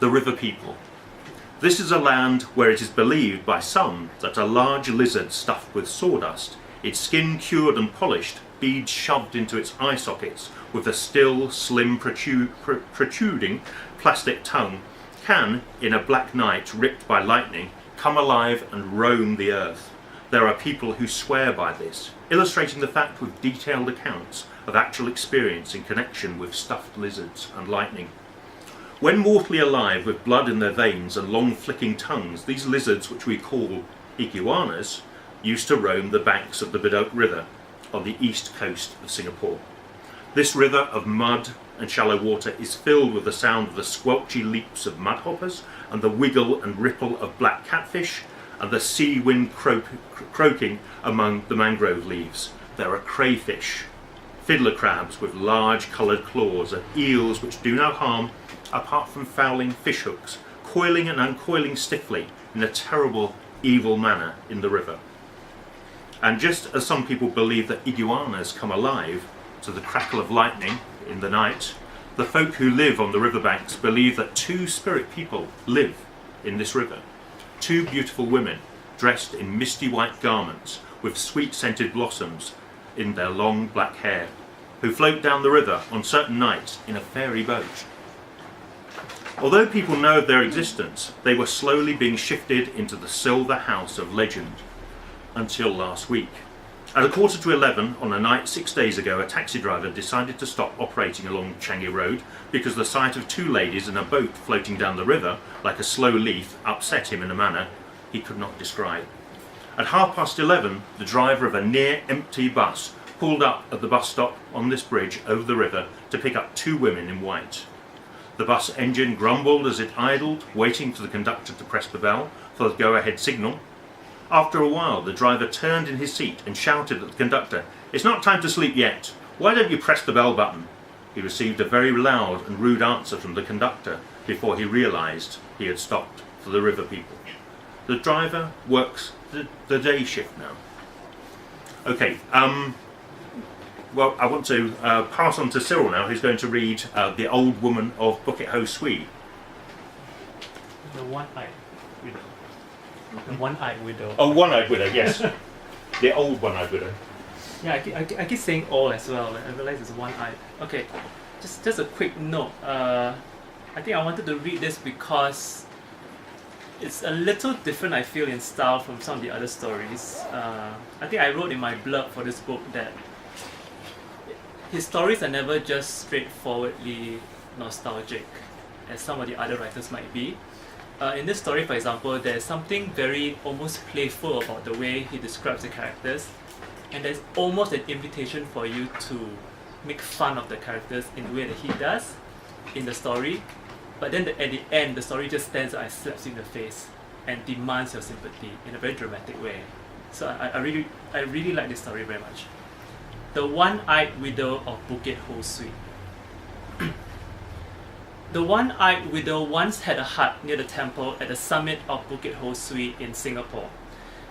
the river people. This is a land where it is believed by some that a large lizard stuffed with sawdust, its skin cured and polished, beads shoved into its eye sockets, with a still, slim, protruding plastic tongue, can, in a black night ripped by lightning, come alive and roam the earth. There are people who swear by this, illustrating the fact with detailed accounts of actual experience in connection with stuffed lizards and lightning. When mortally alive with blood in their veins and long flicking tongues, these lizards, which we call iguanas, used to roam the banks of the Bedok River on the east coast of Singapore. This river of mud and shallow water is filled with the sound of the squelchy leaps of mudhoppers and the wiggle and ripple of black catfish and the sea wind croaking among the mangrove leaves. There are crayfish, fiddler crabs with large coloured claws, and eels which do no harm apart from fouling fish hooks, coiling and uncoiling stiffly in a terrible, evil manner in the river. And just as some people believe that iguanas come alive to the crackle of lightning in the night, the folk who live on the riverbanks believe that two spirit people live in this river. Two beautiful women dressed in misty white garments with sweet-scented blossoms in their long black hair, who float down the river on certain nights in a fairy boat. Although people know of their existence, they were slowly being shifted into the silver house of legend until last week. At 11:15 on a night 6 days ago, a taxi driver decided to stop operating along Changi Road because the sight of two ladies in a boat floating down the river like a slow leaf upset him in a manner he could not describe. At 11:30, the driver of a near-empty bus pulled up at the bus stop on this bridge over the river to pick up two women in white. The bus engine grumbled as it idled, waiting for the conductor to press the bell for the go-ahead signal. After a while, the driver turned in his seat and shouted at the conductor, "It's not time to sleep yet. Why don't you press the bell button?" He received a very loud and rude answer from the conductor before he realised he had stopped for the river people. The driver works the day shift now. Okay, well, I want to pass on to Cyril now, who's going to read The Old Woman of Bukit Ho Swee. The One-Eyed Widow. The One-Eyed Widow. Oh, One-Eyed Widow, yes. The Old One-Eyed Widow. Yeah, I keep saying all as well. I realize it's one-eyed. Okay, just a quick note. I think I wanted to read this because it's a little different, I feel, in style from some of the other stories. I think I wrote in my blurb for this book that his stories are never just straightforwardly nostalgic, as some of the other writers might be. In this story, for example, there's something very almost playful about the way he describes the characters, and there's almost an invitation for you to make fun of the characters in the way that he does in the story, but then at the end, the story just stands up and slaps you in the face and demands your sympathy in a very dramatic way. So I really like this story very much. The One-Eyed Widow of Bukit Ho Swee. The One-Eyed Widow once had a hut near the temple at the summit of Bukit Ho Swee in Singapore.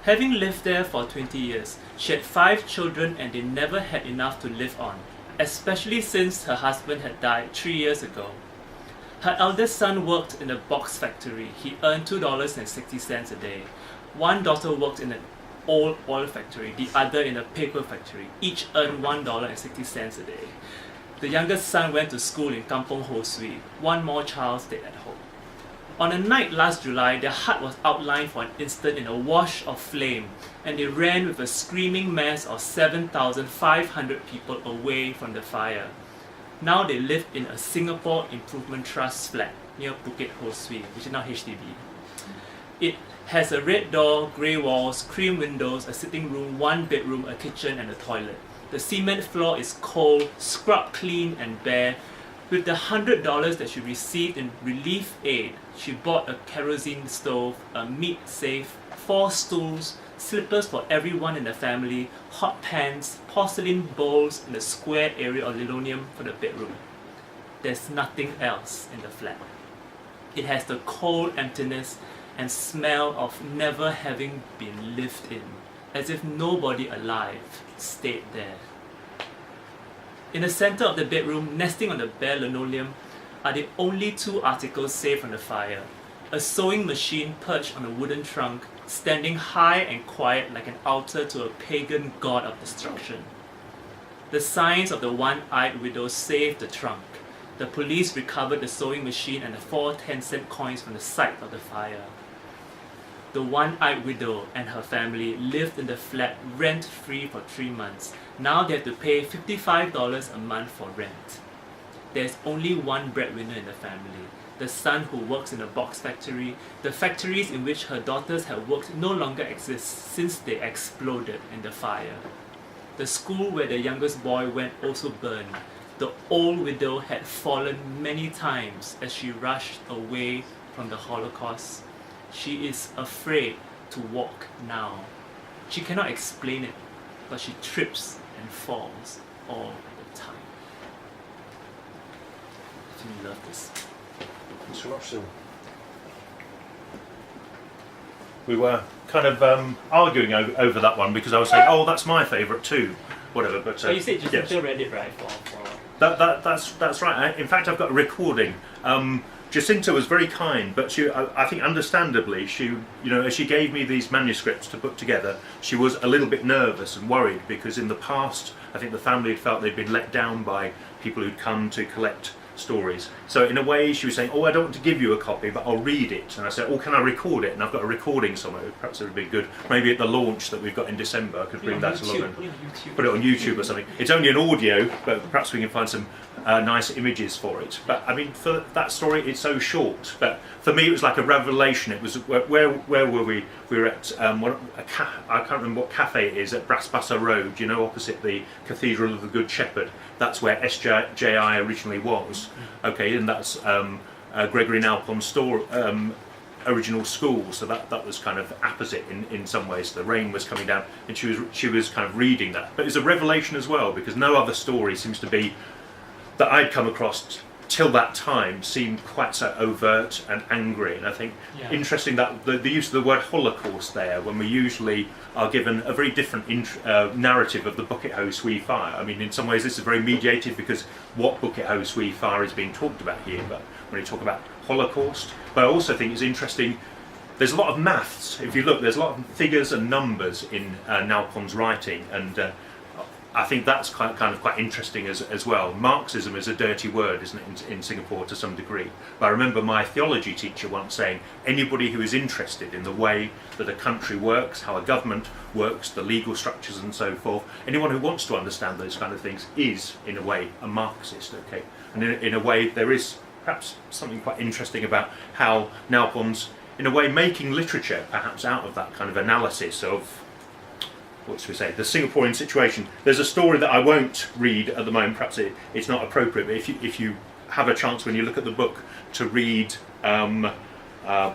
Having lived there for 20 years, she had 5 children and they never had enough to live on, especially since her husband had died 3 years ago. Her eldest son worked in a box factory. He earned $2.60 a day. One daughter worked in an old oil factory, the other in a paper factory. Each earned $1.60 a day. The youngest son went to school in Kampong Ho Swee. One more child stayed at home. On a night last July, their hut was outlined for an instant in a wash of flame, and they ran with a screaming mass of 7,500 people away from the fire. Now they live in a Singapore Improvement Trust flat near Bukit Ho Swee, which is now HDB. It has a red door, grey walls, cream windows, a sitting room, 1 bedroom, a kitchen and a toilet. The cement floor is cold, scrubbed clean and bare. With the $100 that she received in relief aid, she bought a kerosene stove, a meat safe, 4 stools, slippers for everyone in the family, hot pans, porcelain bowls, and a square area of linoleum for the bedroom. There's nothing else in the flat. It has the cold emptiness and smell of never having been lived in, as if nobody alive stayed there. In the center of the bedroom, nesting on the bare linoleum, are the only two articles saved from the fire. A sewing machine perched on a wooden trunk, standing high and quiet like an altar to a pagan god of destruction. The signs of the one-eyed widow saved the trunk. The police recovered the sewing machine and the 4 10-cent coins from the site of the fire. The one-eyed widow and her family lived in the flat rent-free for 3 months. Now they have to pay $55 a month for rent. There's only one breadwinner in the family, the son who works in a box factory. The factories in which her daughters have worked no longer exist since they exploded in the fire. The school where the youngest boy went also burned. The old widow had fallen many times as she rushed away from the Holocaust. She is afraid to walk now. She cannot explain it, but she trips and falls all the time. I really love this. Thanks so much, Sil. We were kind of arguing over that one because I was saying, oh, that's my favourite too, whatever. But you said you yes. still read it, right? That's right. In fact, I've got a recording. Jacinta was very kind, but I think understandably, as she gave me these manuscripts to put together, she was a little bit nervous and worried because in the past, I think the family had felt they'd been let down by people who'd come to collect stories. So in a way, she was saying, "Oh, I don't want to give you a copy, but I'll read it." And I said, "Oh, can I record it?" And I've got a recording somewhere. Perhaps it would be good. Maybe at the launch that we've got in December, I could bring that along and put it on YouTube or something. It's only an audio, but perhaps we can find some nice images for it. But I mean, for that story, it's so short. But for me, it was like a revelation. It was where were we? We were at I can't remember what cafe it is at Brassbusser Road. Opposite the Cathedral of the Good Shepherd. That's where SJI originally was. Okay, and that's Gregory Nalpon's original school. So that was kind of opposite in some ways. The rain was coming down, and she was kind of reading that. But it's a revelation as well because no other story seems to be that I'd come across till that time seemed quite so overt and angry. And I think interesting that the use of the word Holocaust there, when we usually are given a very different narrative of the Bucket Ho Sui Fire. I mean, in some ways this is very mediated because what Bucket Ho Sui Fire is being talked about here, but when you talk about Holocaust. But I also think it's interesting, there's a lot of maths. If you look, there's a lot of figures and numbers in Nalpon's writing, and I think that's kind of quite interesting as well. Marxism is a dirty word, isn't it, in Singapore to some degree. But I remember my theology teacher once saying, anybody who is interested in the way that a country works, how a government works, the legal structures and so forth, anyone who wants to understand those kind of things is, in a way, a Marxist, okay? And in a way, there is perhaps something quite interesting about how Nalpon's, in a way, making literature, perhaps out of that kind of analysis of, what should we say, the Singaporean situation. There's a story that I won't read at the moment, perhaps it's not appropriate, but if you have a chance when you look at the book to read, have I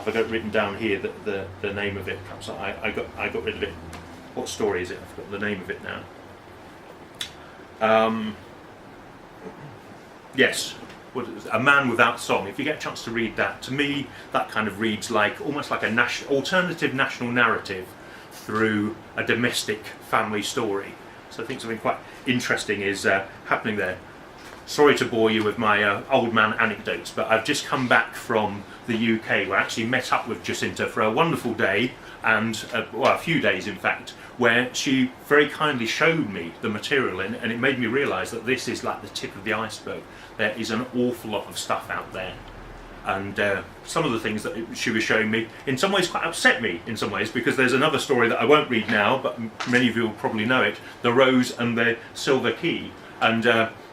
got it written down here, the name of it, perhaps I got rid of it. What story is it? I've got the name of it now. Yes, A Man Without Song. If you get a chance to read that, to me that kind of reads like almost like a alternative national narrative through a domestic family story. So I think something quite interesting is happening there. Sorry to bore you with my old man anecdotes, but I've just come back from the UK where I actually met up with Jacinta for a wonderful day, and a few days in fact, where she very kindly showed me the material, and it made me realise that this is like the tip of the iceberg. There is an awful lot of stuff out there. And some of the things that she was showing me in some ways quite upset me in some ways, because there's another story that I won't read now, but many of you will probably know it, The Rose and the Silver Key. And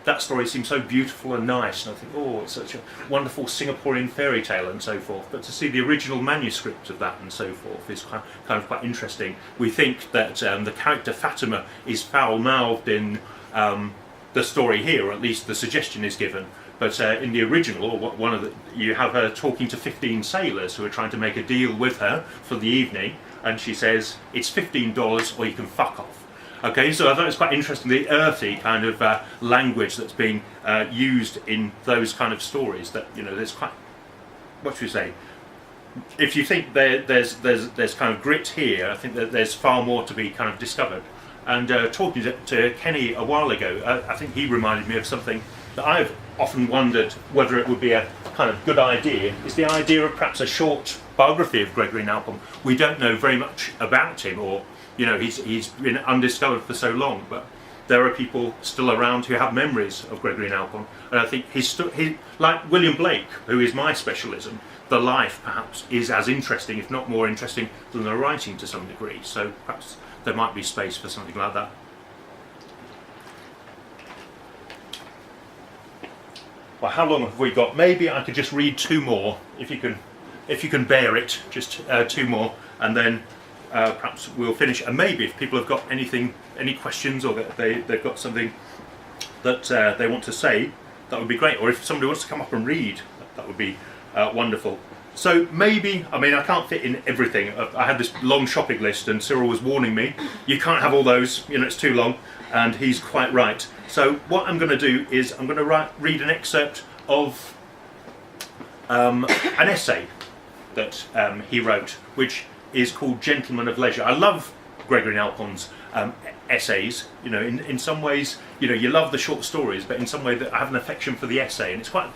that story seems so beautiful and nice, and I think, oh, it's such a wonderful Singaporean fairy tale and so forth. But to see the original manuscript of that and so forth is kind of quite interesting. We think that the character Fatima is foul-mouthed in the story here, or at least the suggestion is given. But in the original, you have her talking to 15 sailors who are trying to make a deal with her for the evening, and she says, it's $15 or you can fuck off. Okay, so I thought it was quite interesting, the earthy kind of language that's being used in those kind of stories, that, there's quite, what should we say, if you think there's kind of grit here, I think that there's far more to be kind of discovered. And talking to Kenny a while ago, I think he reminded me of something that I've often wondered whether it would be a kind of good idea is the idea of perhaps a short biography of Gregory Nalpon. We don't know very much about him, or he's been undiscovered for so long, but there are people still around who have memories of Gregory Nalpon, and I think he, like William Blake, who is my specialism, the life perhaps is as interesting, if not more interesting, than the writing to some degree. So perhaps there might be space for something like that. Well, how long have we got? Maybe I could just read two more, if you can bear it, just two more, and then perhaps we'll finish. And maybe if people have got any questions, or that they've got something that they want to say, that would be great. Or if somebody wants to come up and read, that would be wonderful. So maybe, I mean, I can't fit in everything. I had this long shopping list, and Cyril was warning me, you can't have all those, it's too long, and he's quite right. So what I'm going to do is I'm going to read an excerpt of an essay that he wrote, which is called Gentleman of Leisure. I love Gregory Nalpon's essays. In some ways, you love the short stories, but in some way that I have an affection for the essay, and it's quite.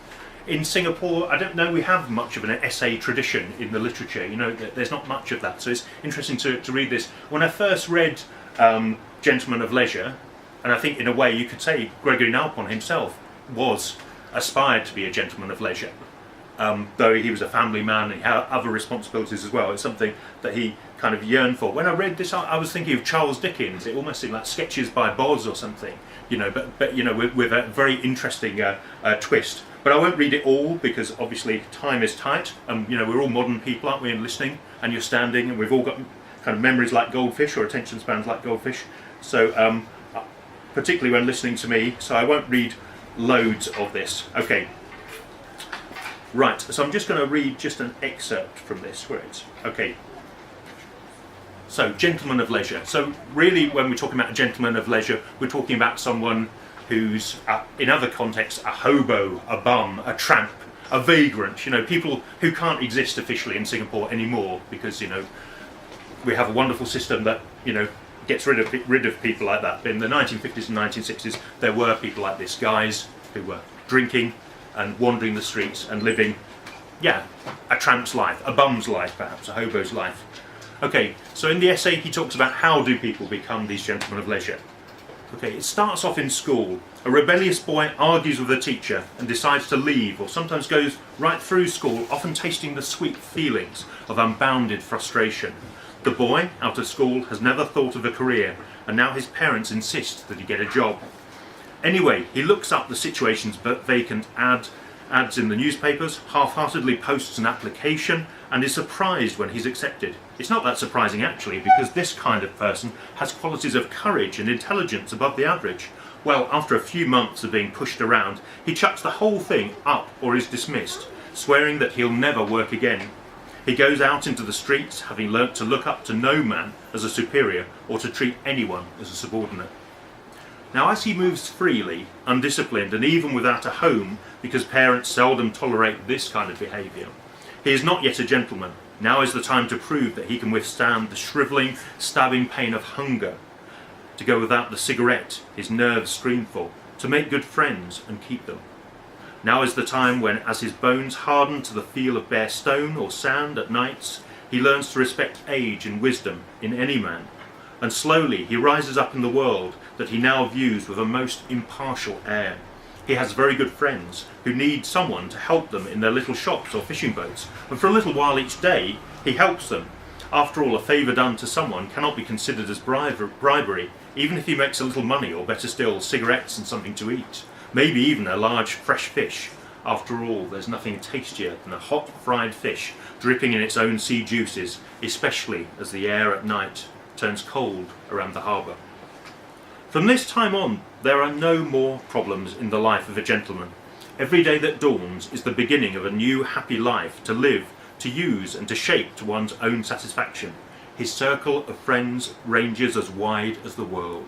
In Singapore, I don't know we have much of an essay tradition in the literature. There's not much of that, so it's interesting to read this. When I first read Gentleman of Leisure, and I think in a way you could say Gregory Nalpon himself aspired to be a gentleman of leisure, though he was a family man and he had other responsibilities as well. It's something that he kind of yearned for. When I read this, I was thinking of Charles Dickens. It almost seemed like Sketches by Boz or something, but with a very interesting twist. But I won't read it all, because obviously time is tight, and we're all modern people, aren't we, and listening, and you're standing, and we've all got kind of memories like goldfish, or attention spans like goldfish. So particularly when listening to me, so I won't read loads of this. Okay. Right, so I'm just going to read just an excerpt from this. Okay. So, Gentleman of Leisure. So really, when we're talking about a gentleman of leisure, we're talking about someone who's, in other contexts, a hobo, a bum, a tramp, a vagrant, people who can't exist officially in Singapore anymore, because, we have a wonderful system that, gets rid of people like that. In the 1950s and 1960s, there were people like this, guys who were drinking and wandering the streets and living, a tramp's life, a bum's life perhaps, a hobo's life. Okay, so in the essay he talks about how do people become these gentlemen of leisure. Okay, it starts off in school. A rebellious boy argues with a teacher and decides to leave, or sometimes goes right through school, often tasting the sweet feelings of unbounded frustration. The boy, out of school, has never thought of a career, and now his parents insist that he get a job. Anyway, he looks up the situation's vacant ads in the newspapers, half-heartedly posts an application, and is surprised when he's accepted. It's not that surprising actually, because this kind of person has qualities of courage and intelligence above the average. Well, after a few months of being pushed around, he chucks the whole thing up or is dismissed, swearing that he'll never work again. He goes out into the streets, having learnt to look up to no man as a superior, or to treat anyone as a subordinate. Now, as he moves freely, undisciplined, and even without a home, because parents seldom tolerate this kind of behaviour, he is not yet a gentleman. Now is the time to prove that he can withstand the shrivelling, stabbing pain of hunger, to go without the cigarette his nerves scream for, to make good friends and keep them. Now is the time when, as his bones harden to the feel of bare stone or sand at nights, he learns to respect age and wisdom in any man, and slowly he rises up in the world that he now views with a most impartial air. He has very good friends who need someone to help them in their little shops or fishing boats, and for a little while each day he helps them. After all, a favour done to someone cannot be considered as bribery, even if he makes a little money, or better still, cigarettes and something to eat. Maybe even a large fresh fish. After all, there's nothing tastier than a hot fried fish dripping in its own sea juices, especially as the air at night turns cold around the harbour. From this time on, there are no more problems in the life of a gentleman. Every day that dawns is the beginning of a new happy life to live, to use and to shape to one's own satisfaction. His circle of friends ranges as wide as the world.